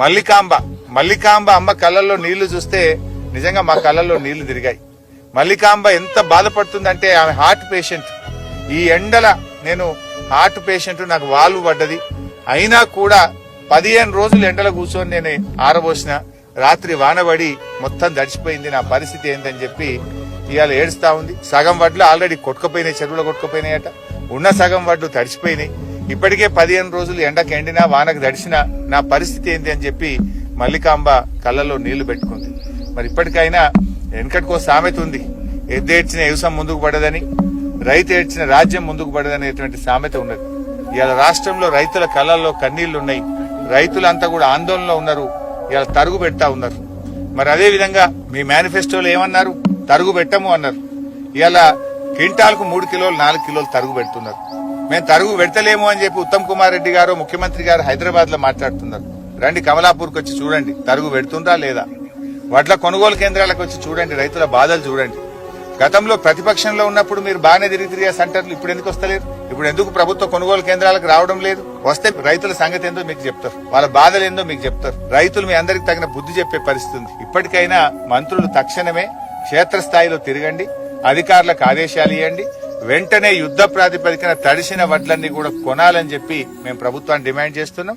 మల్లికాంబ అమ్మ కళ్ళల్లో నీళ్లు చూస్తే నిజంగా మా కళ్ళల్లో నీళ్లు తిరిగాయి. మల్లికాంబ ఎంత బాధపడుతుందంటే ఆమె హార్ట్ పేషెంట్. ఈ ఎండల నేను హార్ట్ పేషెంట్, నాకు వాల్వ్ పడ్డది. అయినా కూడా 15 రోజులు ఎండల కూర్చొని నేను ఆరబోసిన. రాత్రి వానబడి మొత్తం దడిచిపోయింది. నా పరిస్థితి ఏంటని చెప్పి ఇవాళ ఏడుస్తా ఉంది. సగం వడ్లు ఆల్రెడీ కొట్టుకుపోయినాయి, చెరువులో కొట్టుకుపోయినాయట. ఉన్న సగం వడ్లు తడిచిపోయినాయి. ఇప్పటికే 15 రోజులు ఎండకు ఎండినా వానకు దడిచినా నా పరిస్థితి ఏంటి అని చెప్పి మల్లికాంబ కళ్ళల్లో నీళ్లు పెట్టుకుంది. మరి ఇప్పటికైనా వెనకటికో సామెత ఉంది, ఎద్దేడ్చిన వ్యవసాయం ముందుకు పడదని, రైతు ఏడ్చిన రాజ్యం ముందుకు పడదనేటువంటి సామెత ఉన్నది. ఇవాళ రాష్ట్రంలో రైతుల కళ్ళల్లో కన్నీళ్లు ఉన్నాయి. రైతులంతా కూడా ఆందోళనలో ఉన్నారు. ఇవాళ తరుగు పెడతా ఉన్నారు. మరి అదే విధంగా మీ మేనిఫెస్టోలో ఏమన్నారు? తరుగు పెట్టము అన్నారు. ఇవాళ క్వింటాల్కు 3 కిలోలు 4 కిలోలు తరుగు పెడుతున్నారు. మేము తరుగు పెడతలేము అని చెప్పి ఉత్తమ్ కుమార్ రెడ్డి గారు, ముఖ్యమంత్రి గారు హైదరాబాద్ లో మాట్లాడుతున్నారు. రండి కమలాపూర్కి వచ్చి చూడండి, తరుగు పెడుతుందా లేదా. వడ్ల కొనుగోలు కేంద్రాలకు వచ్చి చూడండి, రైతుల బాధలు చూడండి. గతంలో ప్రతిపక్షంలో ఉన్నప్పుడు మీరు బాగానే తిరిగే సెంటర్లు ఇప్పుడు ఎందుకు వస్తలేరు? ఇప్పుడు ఎందుకు ప్రభుత్వ కొనుగోలు కేంద్రాలకు రావడం లేదు? వస్తే రైతుల సంగతి ఏందో మీకు చెప్తారు, వాళ్ళ బాధలు ఏందో మీకు చెప్తారు. రైతులు మీ అందరికి తగిన బుద్ధి చెప్పే పరిస్థితి ఉంది. ఇప్పటికైనా మంత్రులు తక్షణమే క్షేత్రస్థాయిలో తిరగండి, అధికారులకు ఆదేశాలు ఇవ్వండి. వెంటనే యుద్ధ ప్రాతిపదికన తడిసిన వడ్లన్నీ కూడా కొనాలని చెప్పి మేము ప్రభుత్వాన్ని డిమాండ్ చేస్తున్నాం.